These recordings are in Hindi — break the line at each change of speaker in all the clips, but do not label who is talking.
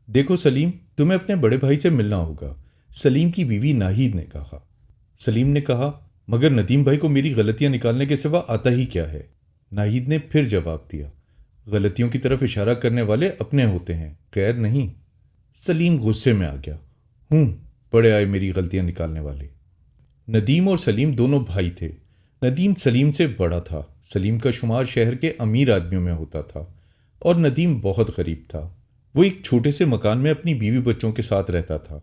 देखो सलीम, तुम्हें अपने बड़े भाई से मिलना होगा। सलीम की बीवी नाहिद ने कहा। सलीम ने कहा, मगर नदीम भाई को मेरी गलतियां निकालने के सिवा आता ही क्या है। नाहिद ने फिर जवाब दिया, गलतियों की तरफ इशारा करने वाले अपने होते हैं, गैर नहीं। सलीम गुस्से में आ गया। हूँ, बड़े आए मेरी गलतियां निकालने वाले। नदीम और सलीम दोनों भाई थे। नदीम सलीम से बड़ा था। सलीम का शुमार शहर के अमीर आदमियों में होता था और नदीम बहुत गरीब था। वो एक छोटे से मकान में अपनी बीवी बच्चों के साथ रहता था।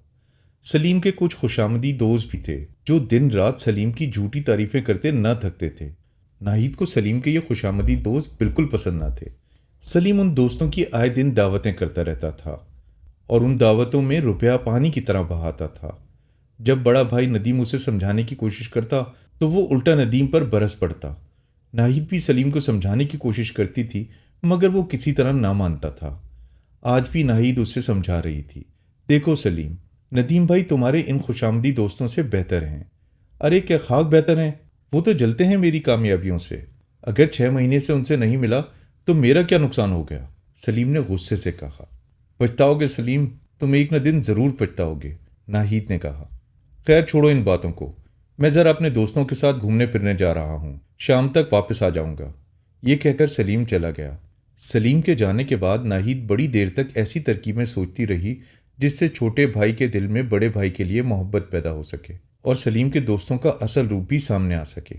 सलीम के कुछ खुशामदी दोस्त भी थे जो दिन रात सलीम की झूठी तारीफें करते न थकते थे। नाहिद को सलीम के ये खुशामदी दोस्त बिल्कुल पसंद न थे। सलीम उन दोस्तों की आए दिन दावतें करता रहता था और उन दावतों में रुपया पानी की तरह बहाता था। जब बड़ा भाई नदीम उसे समझाने की कोशिश करता तो वो उल्टा नदीम पर बरस पड़ता। नाहिद भी सलीम को समझाने की कोशिश करती थी, मगर वो किसी तरह ना मानता था। आज भी नाहिद उससे समझा रही थी, देखो सलीम, नदीम भाई तुम्हारे इन खुशामदी दोस्तों से बेहतर हैं। अरे क्या खाक बेहतर हैं, वो तो जलते हैं मेरी कामयाबियों से। अगर 6 महीने से उनसे नहीं मिला तो मेरा क्या नुकसान हो गया। सलीम ने गुस्से से कहा। पछताओगे सलीम, तुम एक न दिन जरूर पछताओगे, नाहिद ने कहा। खैर छोड़ो इन बातों को, मैं जरा अपने दोस्तों के साथ घूमने फिरने जा रहा हूँ, शाम तक वापस आ जाऊंगा। ये कहकर सलीम चला गया। सलीम के जाने के बाद नाहिद बड़ी देर तक ऐसी तरकीबें सोचती रही जिससे छोटे भाई के दिल में बड़े भाई के लिए मोहब्बत पैदा हो सके और सलीम के दोस्तों का असल रूप भी सामने आ सके।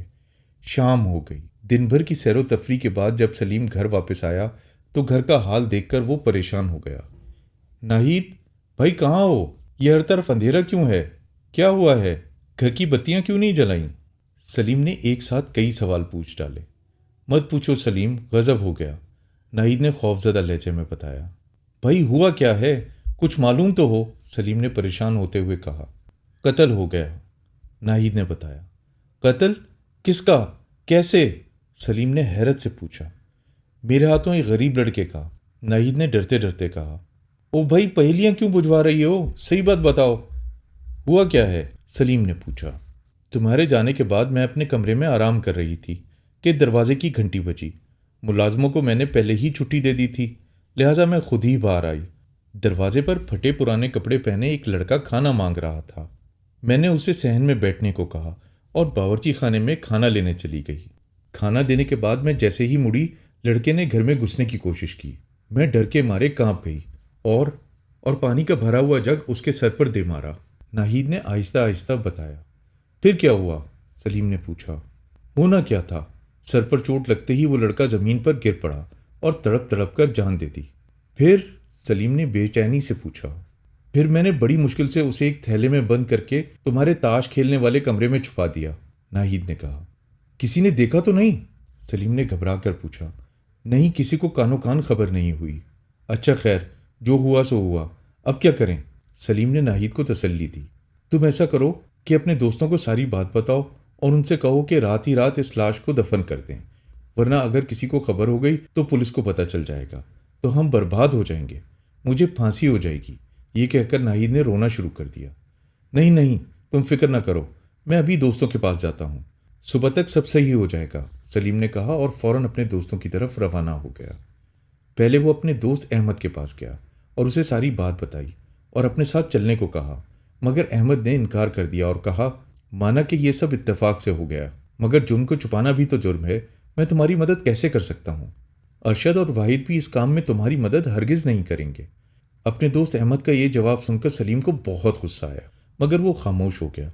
शाम हो गई। दिन भर की सैरो तफरी के बाद जब सलीम घर वापस आया तो घर का हाल देखकर वो परेशान हो गया। नाहिद भाई कहाँ हो? ये हर तरफ अंधेरा क्यों है? क्या हुआ है? घर की बत्तियां क्यों नहीं जलाई? सलीम ने एक साथ कई सवाल पूछ डाले। मत पूछो सलीम, गजब हो गया, नाहिद ने खौफजदा लहजे में बताया। भाई हुआ क्या है, कुछ मालूम तो हो, सलीम ने परेशान होते हुए कहा। कत्ल हो गया, नाहिद ने बताया। कत्ल? किसका? कैसे? सलीम ने हैरत से पूछा। मेरे हाथों एक गरीब लड़के का, नाहिद ने डरते डरते कहा। ओ भाई पहेलियां क्यों बुझवा रही हो, सही बात बताओ। हुआ क्या है? सलीम ने पूछा। तुम्हारे जाने के बाद मैं अपने कमरे में आराम कर रही थी कि दरवाजे की घंटी बजी। मुलाजमों को मैंने पहले ही छुट्टी दे दी थी, लिहाजा मैं खुद ही बाहर आई। दरवाजे पर फटे पुराने कपड़े पहने एक लड़का खाना मांग रहा था। मैंने उसे सहन में बैठने को कहा और बावर्ची खाने में खाना लेने चली गई। खाना देने के बाद मैं जैसे ही मुड़ी, लड़के ने घर में घुसने की कोशिश की। मैं डर के मारे कांप गई और पानी का भरा हुआ जग उसके सर पर दे मारा, नाहिद ने आहिस्ता आहिस्ता बताया। फिर क्या हुआ? सलीम ने पूछा। होना क्या था, सर पर चोट लगते ही वो लड़का जमीन पर गिर पड़ा और तड़प तड़प कर जान दे दी। फिर? सलीम ने बेचैनी से पूछा। फिर मैंने बड़ी मुश्किल से उसे एक थैले में बंद करके तुम्हारे ताश खेलने वाले कमरे में छुपा दिया, नाहिद ने कहा। किसी ने देखा तो नहीं? सलीम ने घबरा कर पूछा। नहीं, किसी को कानो कान खबर नहीं हुई। अच्छा खैर, जो हुआ सो हुआ, अब क्या करें? सलीम ने नाहिद को तसल्ली दी। तुम ऐसा करो कि अपने दोस्तों को सारी बात बताओ और उनसे कहो कि रात ही रात इस लाश को दफन कर दें, वरना अगर किसी को खबर हो गई तो पुलिस को पता चल जाएगा, तो हम बर्बाद हो जाएंगे, मुझे फांसी हो जाएगी। ये कहकर नाहिद ने रोना शुरू कर दिया। नहीं नहीं, तुम फिक्र ना करो, मैं अभी दोस्तों के पास जाता हूँ, सुबह तक सब सही हो जाएगा, सलीम ने कहा और फौरन अपने दोस्तों की तरफ रवाना हो गया। पहले वो अपने दोस्त अहमद के पास गया और उसे सारी बात बताई और अपने साथ चलने को कहा, मगर अहमद ने इनकार कर दिया और कहा, माना कि यह सब इत्तेफाक से हो गया, मगर जुर्म को छुपाना भी तो जुर्म है, मैं तुम्हारी मदद कैसे कर सकता हूँ? अरशद और वाहिद भी इस काम में तुम्हारी मदद हरगिज नहीं करेंगे। अपने दोस्त अहमद का ये जवाब सुनकर सलीम को बहुत गुस्सा आया, मगर वो खामोश हो गया।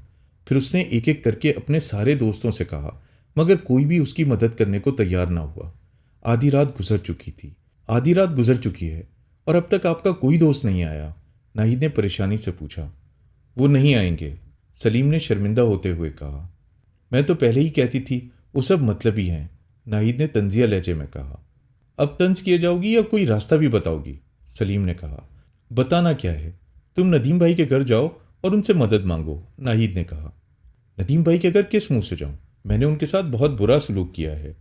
फिर उसने एक एक करके अपने सारे दोस्तों से कहा, मगर कोई भी उसकी मदद करने को तैयार ना हुआ। आधी रात गुजर चुकी थी। आधी रात गुजर चुकी है और अब तक आपका कोई दोस्त नहीं आया, नाहिद ने परेशानी से पूछा। वो नहीं आएंगे, सलीम ने शर्मिंदा होते हुए कहा। मैं तो पहले ही कहती थी, वो सब मतलबी हैं, नाहिद ने तंजिया लहजे में कहा। अब तंज किए जाओगी या कोई रास्ता भी बताओगी? सलीम ने कहा। बताना क्या है, तुम नदीम भाई के घर जाओ और उनसे मदद मांगो, नाहिद ने कहा। नदीम भाई के घर किस मुंह से जाऊं? मैंने उनके साथ बहुत बुरा सलूक किया है।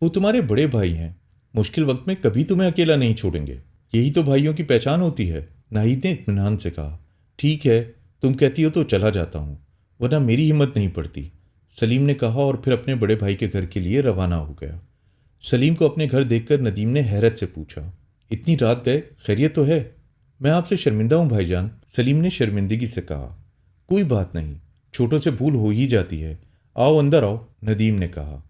वो तुम्हारे बड़े भाई हैं, मुश्किल वक्त में कभी तुम्हें अकेला नहीं छोड़ेंगे, यही तो भाइयों की पहचान होती है, नाहिद ने इत्मीनान से कहा। ठीक है, तुम कहती हो तो चला जाता हूँ, वरना मेरी हिम्मत नहीं पड़ती, सलीम ने कहा और फिर अपने बड़े भाई के घर के लिए रवाना हो गया। सलीम को अपने घर देखकर नदीम ने हैरत से पूछा, इतनी रात गए, खैरियत तो है? मैं आपसे शर्मिंदा हूं भाईजान, सलीम ने शर्मिंदगी से कहा। कोई बात नहीं, छोटों से भूल हो ही जाती है। आओ अंदर आओ, नदीम ने कहा।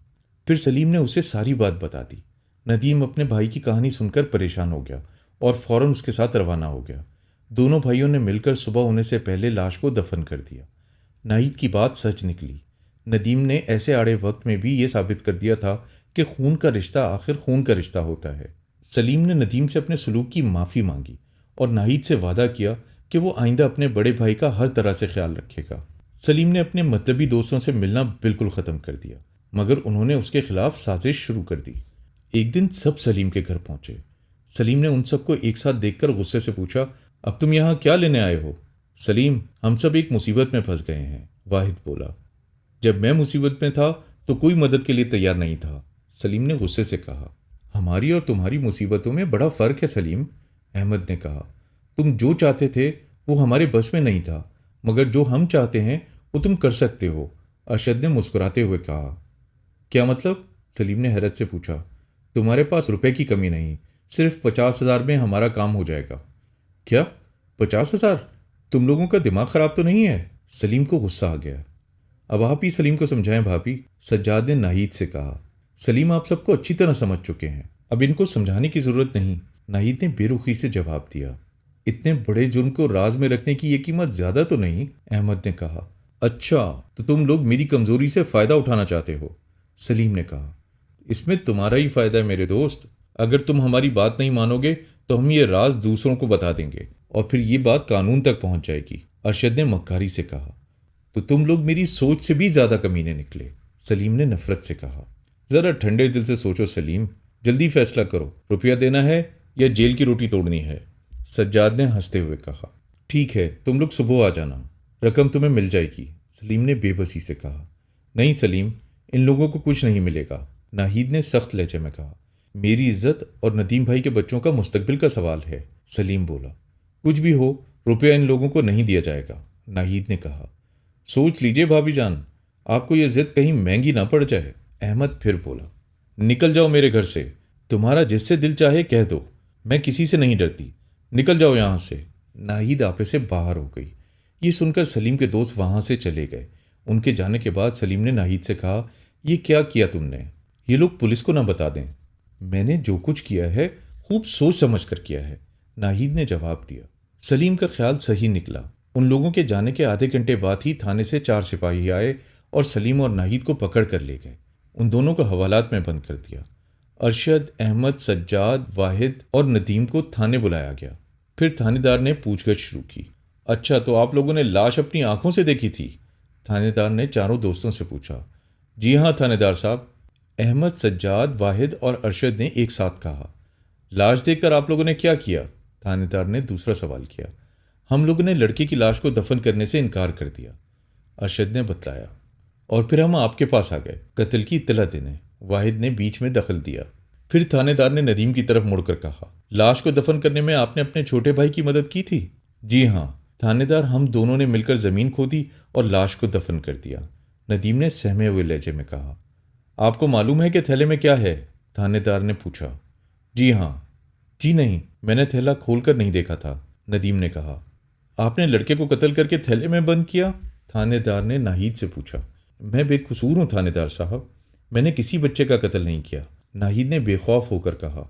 फिर सलीम ने उसे सारी बात बता दी। नदीम अपने भाई की कहानी सुनकर परेशान हो गया और फौरन उसके साथ रवाना हो गया। दोनों भाइयों ने मिलकर सुबह होने से पहले लाश को दफन कर दिया। नाहिद की बात सच निकली। नदीम ने ऐसे आड़े वक्त में भी ये साबित कर दिया था कि खून का रिश्ता आखिर खून का रिश्ता होता है। सलीम ने नदीम से अपने सलूक की माफ़ी मांगी और नाहिद से वादा किया कि वो आइंदा अपने बड़े भाई का हर तरह से ख्याल रखेगा। सलीम ने अपने मतलबी दोस्तों से मिलना बिल्कुल ख़त्म कर दिया, मगर उन्होंने उसके खिलाफ साजिश शुरू कर दी। एक दिन सब सलीम के घर पहुंचे। सलीम ने उन सबको एक साथ देखकर गुस्से से पूछा, अब तुम यहाँ क्या लेने आए हो? सलीम, हम सब एक मुसीबत में फंस गए हैं, वाहिद बोला। जब मैं मुसीबत में था तो कोई मदद के लिए तैयार नहीं था, सलीम ने गुस्से से कहा। हमारी और तुम्हारी मुसीबतों में बड़ा फ़र्क है सलीम, अहमद ने कहा। तुम जो चाहते थे वो हमारे बस में नहीं था, मगर जो हम चाहते हैं वो तुम कर सकते हो, अरशद ने मुस्कुराते हुए कहा। क्या मतलब? सलीम ने हैरत से पूछा। तुम्हारे पास रुपए की कमी नहीं, सिर्फ 50,000 में हमारा काम हो जाएगा। क्या 50,000? तुम लोगों का दिमाग खराब तो नहीं है? सलीम को गुस्सा आ गया। अब आप ही सलीम को समझाएं भाभी, सज्जाद ने नाहिद से कहा। सलीम आप सबको अच्छी तरह समझ चुके हैं, अब इनको समझाने की जरूरत नहीं, नाहिद ने बेरुखी से जवाब दिया। इतने बड़े जुर्म को राज में रखने की ये कीमत ज्यादा तो नहीं, अहमद ने कहा। अच्छा, तो तुम लोग मेरी कमजोरी से फायदा उठाना चाहते हो, सलीम ने कहा। इसमें तुम्हारा ही फायदा है मेरे दोस्त। अगर तुम हमारी बात नहीं मानोगे तो हम ये राज दूसरों को बता देंगे और फिर ये बात कानून तक पहुंच जाएगी, अरशद ने मक्कारी से कहा। तो तुम लोग मेरी सोच से भी ज्यादा कमीने निकले, सलीम ने नफरत से कहा। जरा ठंडे दिल से सोचो सलीम, जल्दी फैसला करो, रुपया देना है या जेल की रोटी तोड़नी है? सज्जाद ने हंसते हुए कहा। ठीक है, तुम लोग सुबह आ जाना, रकम तुम्हें मिल जाएगी, सलीम ने बेबसी से कहा। नहीं सलीम, इन लोगों को कुछ नहीं मिलेगा, नाहिद ने सख्त लहजे में कहा। मेरी इज्जत और नदीम भाई के बच्चों का मुस्तकबिल का सवाल है, सलीम बोला। कुछ भी हो, रुपया इन लोगों को नहीं दिया जाएगा, नाहिद ने कहा। सोच लीजिए भाभी जान, आपको यह जिद कहीं महंगी ना पड़ जाए, अहमद फिर बोला। निकल जाओ मेरे घर से, तुम्हारा जिससे दिल चाहे कह दो, मैं किसी से नहीं डरती, निकल जाओ यहां से। नाहिद आपे से बाहर हो गई। ये सुनकर सलीम के दोस्त वहां से चले गए। उनके जाने के बाद सलीम ने नाहिद से कहा, ये क्या किया तुमने? ये लोग पुलिस को ना बता दें। मैंने जो कुछ किया है खूब सोच समझ कर किया है, नाहिद ने जवाब दिया। सलीम का ख्याल सही निकला। उन लोगों के जाने के आधे घंटे बाद ही थाने से 4 सिपाही आए और सलीम और नाहिद को पकड़ कर ले गए। उन दोनों को हवालात में बंद कर दिया। अरशद, अहमद, सज्जाद, वाहिद और नदीम को थाने बुलाया गया। फिर थानेदार ने पूछगछ शुरू की। अच्छा, तो आप लोगों ने लाश अपनी आंखों से देखी थी? थानेदार ने चारों दोस्तों से पूछा। जी हाँ थानेदार साहब, अहमद, सज्जाद, वाहिद और अरशद ने एक साथ कहा। लाश देखकर आप लोगों ने क्या किया? थानेदार ने दूसरा सवाल किया। हम लोगों ने लड़के की लाश को दफन करने से इनकार कर दिया, अरशद ने बतलाया। और फिर हम आपके पास आ गए कत्ल की इत्तला देने, वाहिद ने बीच में दखल दिया। फिर थानेदार ने नदीम की तरफ मुड़कर कहा, लाश को दफन करने में आपने अपने छोटे भाई की मदद की थी? जी हाँ थानेदार, हम दोनों ने मिलकर जमीन खोदी और लाश को दफन कर दिया, नदीम ने सहमे हुए लहजे में कहा। आपको मालूम है कि थैले में क्या है? थानेदार ने पूछा। जी हाँ। जी नहीं, मैंने थैला खोलकर नहीं देखा था, नदीम ने कहा। आपने लड़के को कत्ल करके थैले में बंद किया? थानेदार ने नाहिद से पूछा। मैं बेकसूर हूं थानेदार साहब, मैंने किसी बच्चे का कत्ल नहीं किया, नाहिद ने बेखौफ होकर कहा।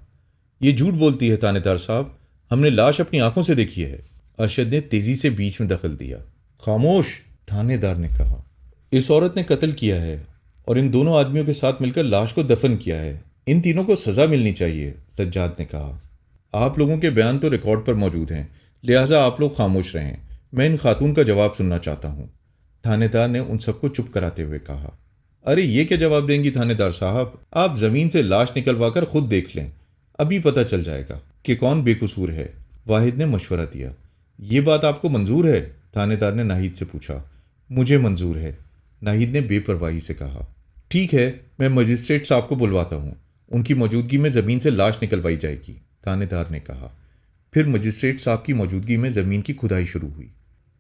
यह झूठ बोलती है थानेदार साहब, हमने लाश अपनी आंखों से देखी है, अरशद ने तेजी से बीच में दखल दिया। खामोश, थानेदार ने कहा। इस औरत ने कत्ल किया है और इन दोनों आदमियों के साथ मिलकर लाश को दफन किया है, इन तीनों को सजा मिलनी चाहिए, सज्जाद ने कहा। आप लोगों के बयान तो रिकॉर्ड पर मौजूद हैं, लिहाजा आप लोग खामोश रहें, मैं इन खातून का जवाब सुनना चाहता हूँ, थानेदार ने उन सबको चुप कराते हुए कहा। अरे ये क्या जवाब देंगी थानेदार साहब, आप जमीन से लाश निकलवा कर खुद देख लें, अभी पता चल जाएगा कि कौन बेकसूर है, वाहिद ने मशवरा दिया। ये बात आपको मंजूर है? थानेदार ने नाहिद से पूछा। मुझे मंजूर है, नाहिद ने बेपरवाही से कहा। ठीक है, मैं मजिस्ट्रेट साहब को बुलवाता हूँ, उनकी मौजूदगी में ज़मीन से लाश निकलवाई जाएगी, थानेदार ने कहा। फिर मजिस्ट्रेट साहब की मौजूदगी में ज़मीन की खुदाई शुरू हुई।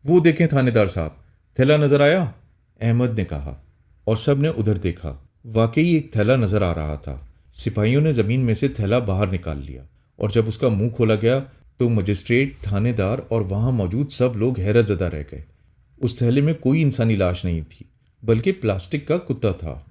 वो देखें थानेदार साहब, थैला नज़र आया? अहमद ने कहा और सब ने उधर देखा। वाकई एक थैला नज़र आ रहा था। सिपाहियों ने ज़मीन में से थैला बाहर निकाल लिया और जब उसका मुंह खोला गया तो मजिस्ट्रेट, थानेदार और वहां मौजूद सब लोग हैरतजदा रह गए। उस थैले में कोई इंसानी लाश नहीं थी, बल्कि प्लास्टिक का कुत्ता था।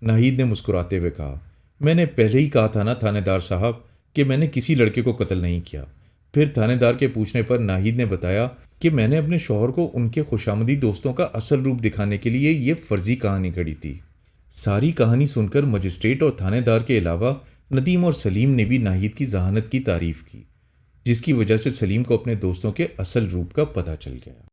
नाहिद ने मुस्कुराते हुए कहा, मैंने पहले ही कहा था ना थानेदार साहब कि मैंने किसी लड़के को कत्ल नहीं किया। फिर थानेदार के पूछने पर नाहिद ने बताया कि मैंने अपने शौहर को उनके खुशामदी दोस्तों का असल रूप दिखाने के लिए ये फर्जी कहानी गढ़ी थी। सारी कहानी सुनकर मजिस्ट्रेट और थानेदार के अलावा नदीम और सलीम ने भी नाहिद की जहानत की तारीफ की, जिसकी वजह से सलीम को अपने दोस्तों के असल रूप का पता चल गया।